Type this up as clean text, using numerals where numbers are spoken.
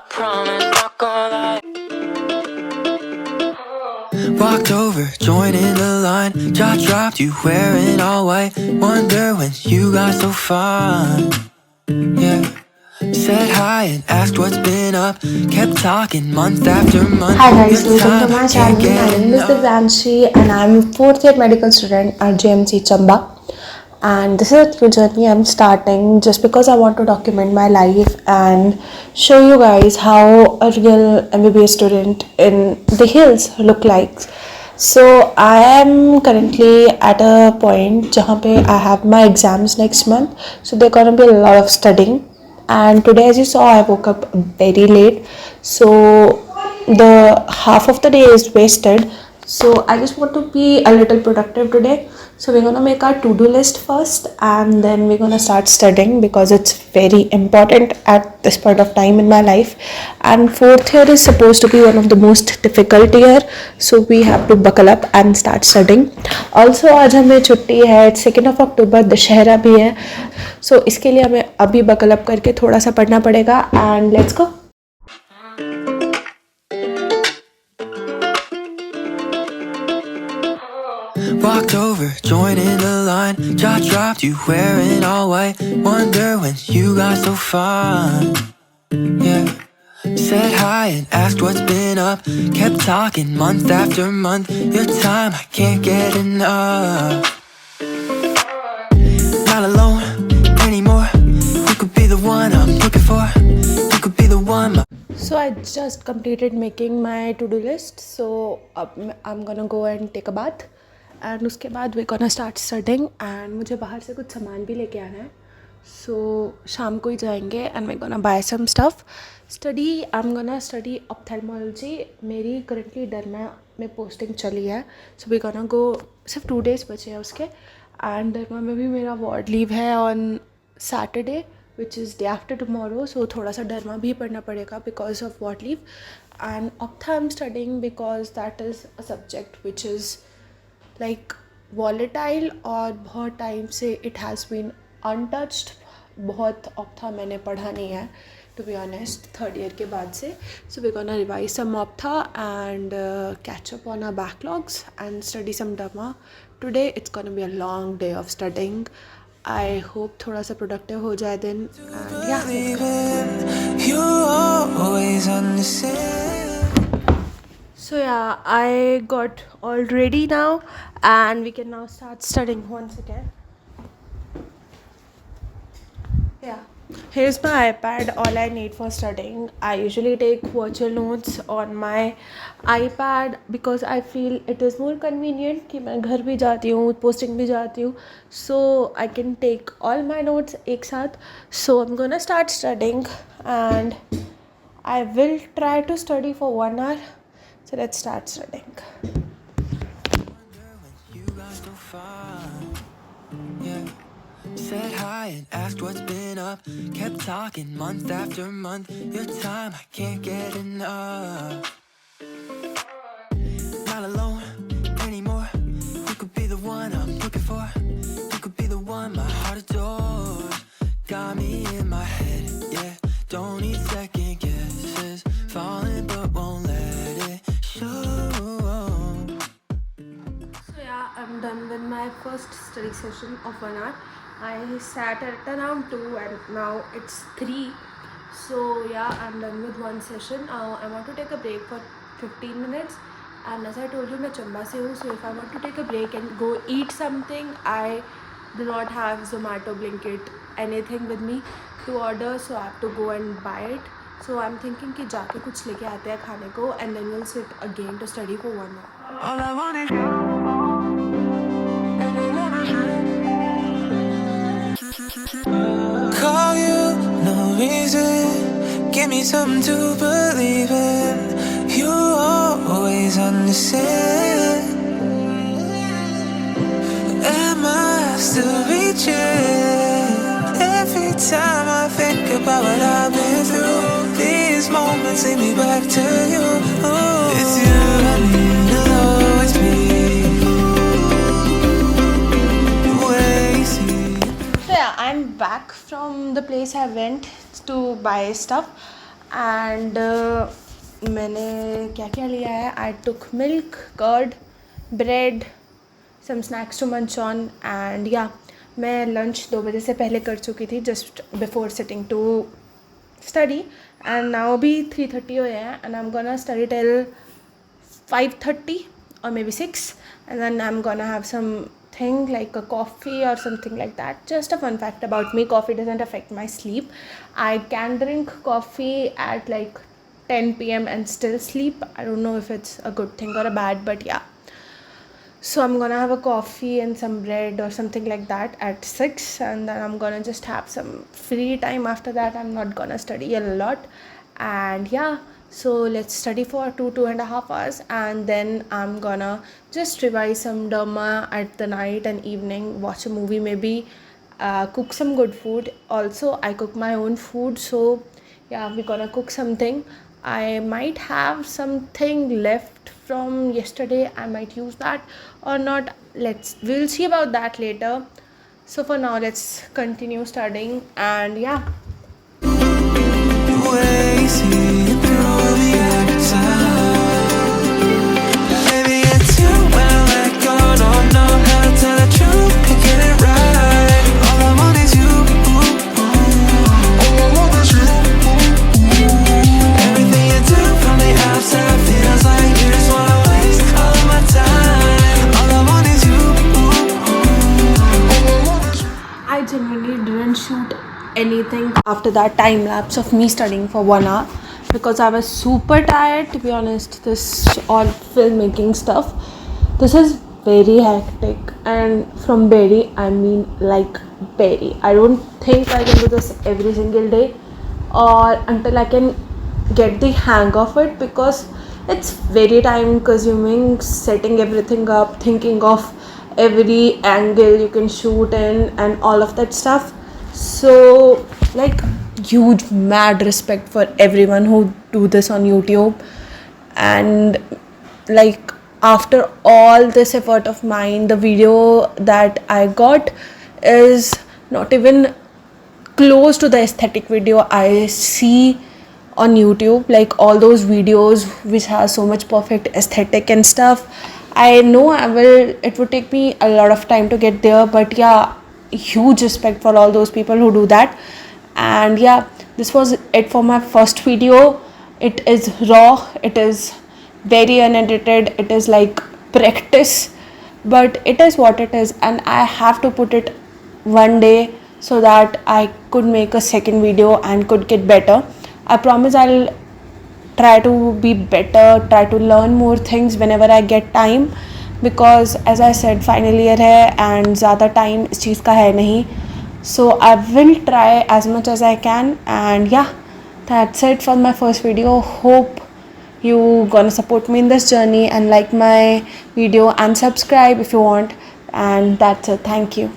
promise, not gonna lie. Walked over, joining the line. Jaw dropped, you wearing all white. Wonder when you got so fine. Yeah. Said hi and asked what's been up. Kept talking month after month. Hi guys, Your welcome to time, my I channel. can't My get name is enough. Divyanshi and I'm a 4th year medical student at JMC Chamba. And this is a new journey I'm starting just because I want to document my life and show you guys how a real MBBS student in the hills look like. So I am currently at a point jahan pe I have my exams next month. So there's gonna be a lot of studying. And today, as you saw, I woke up very late. So the half of the day is wasted. So I just want to be a little productive today. So we're gonna make our to-do list first and then we're gonna start studying because it's very important at this point of time in my life. And 4th year is supposed to be one of the most difficult year. So we have to buckle up and start studying. Also आज हमें छुट्टी है, 2nd of October Dussehra भी है. So इसके लिए हमें अभी buckle up करके थोड़ा सा पढ़ना पड़ेगा and let's go. Walked over, joining the line. Jaw dropped, you wearing all white. Wonder when you got so fine. Yeah. Said hi and asked what's been up. Kept talking month after month. Your time, I can't get enough. Not alone anymore. You could be the one I'm looking for. You could be the one. So I just completed making my to-do list. So I'm gonna go and take a bath. And उसके बाद we're gonna start studying. And मुझे बाहर से कुछ सामान भी लेके आना है. So शाम को ही जाएंगे and we're gonna buy some stuff. I'm gonna study ophthalmology. मेरी currently डरमा में posting चली है. So we're gonna go, सिर्फ 2 days बचे हैं उसके. And डरमा में भी मेरा ward leave है on Saturday, which is day after tomorrow. So थोड़ा सा डरमा भी पढ़ना पड़ेगा because of ward leave. And ophtha I'm studying because that is a subject which is like volatile और बहुत टाइम से it has been untouched. बहुत ophtha मैंने पढ़ा नहीं है to be honest 3rd year के बाद से. So we're gonna revise some ophtha and catch up on our backlogs and study some dharma. Today it's gonna be a long day of studying. I hope थोड़ा सा productive हो जाए दिन and yeah, let's go. You always understand. So yeah, I got all ready now and we can now start studying once again. Yeah, here's my iPad, all I need for studying. I usually take virtual notes on my iPad because I feel it is more convenient कि मैं घर भी जाती हूँ, posting भी जाती हूँ. So I can take all my notes एक साथ. So I'm gonna start studying and I will try to study for 1 hour. So let's start studying. You got so fine. Yeah. Said hi and asked what's been up. Kept talking month after month. Your time, I can't get enough. Not alone anymore. You could be the one I'm looking for. You could be the one my heart adores. Got me in my head, yeah. Don't need second guesses. Falling but won't let it show. So yeah, I'm done with my first study session of 1 hour. I sat at around 2 and now it's 3. So yeah, I'm done with one session. I want to take a break for 15 minutes. And as I told you, मैं चंबा से हूँ. So if I want to take a break and go eat something, I do not have Zomato, Blinkit, anything with me to order. So I have to go and buy it. So I'm thinking कि जाके कुछ लेके आते हैं खाने को and then we'll sit again to study for 1 hour. All I want is you. Call you, no reason. Give me something to believe in. You always understand. Am I still reaching? Every time I think about what I've been through, these moments lead me back to you. It's you I need, it'll always be. So yeah, I'm back from the place I went to buy stuff and मैंने क्या क्या लिया है, I took milk, curd, bread, some snacks to munch on and या मैं lunch 2 बजे से पहले कर चुकी थी just before sitting to study and now अभी 3:30 हुए हैं and I am gonna study till 5:30 or maybe 6 and then I'm gonna have something like a coffee or something like that. Just a fun fact about me, coffee doesn't affect my sleep. I can drink coffee at like 10 p.m. and still sleep. I don't know if it's a good thing or a bad, but yeah. So I'm gonna have a coffee and some bread or something like that at 6 and then I'm gonna just have some free time after that. I'm not gonna study a lot and yeah, so let's study for 2.5 hours and then I'm gonna just revise some drama at the night and evening, watch a movie maybe, cook some good food. Also I cook my own food, so yeah, we're gonna cook something. I might have something left from yesterday. I might use that or not. We'll see about that later. So for now, let's continue studying and yeah. Wasting through the exile. Maybe it's you when I let go. Don't know how to tell the truth, can't get it right. All I want is you. All I want is you. Everything you do from the outside feels like you just wanna waste all of my time. All I want is you. All I want is you. I genuinely didn't shoot anything after that time lapse of me studying for 1 hour because I was super tired, to be honest. This all filmmaking stuff, this is very hectic, and from very I mean like very. I don't think I can do this every single day or until I can get the hang of it because it's very time consuming, setting everything up, thinking of every angle you can shoot in and all of that stuff. So like huge mad respect for everyone who do this on YouTube, and like after all this effort of mine, the video that I got is not even close to the aesthetic video I see on YouTube. Like all those videos which have so much perfect aesthetic and stuff, I know it would take me a lot of time to get there, but yeah, huge respect for all those people who do that. And yeah, this was it for my first video. It is raw, it is very unedited, it is like practice, but it is what it is, and I have to put it one day so that I could make a second video and could get better. I promise I'll try to be better, try to learn more things whenever I get time, because as I said, final year है and ज़्यादा time इस चीज़ का है नहीं. So I will try as much as I can, and yeah, that's it for my first video. Hope you gonna support me in this journey and like my video and subscribe if you want, and that's it. Thank you.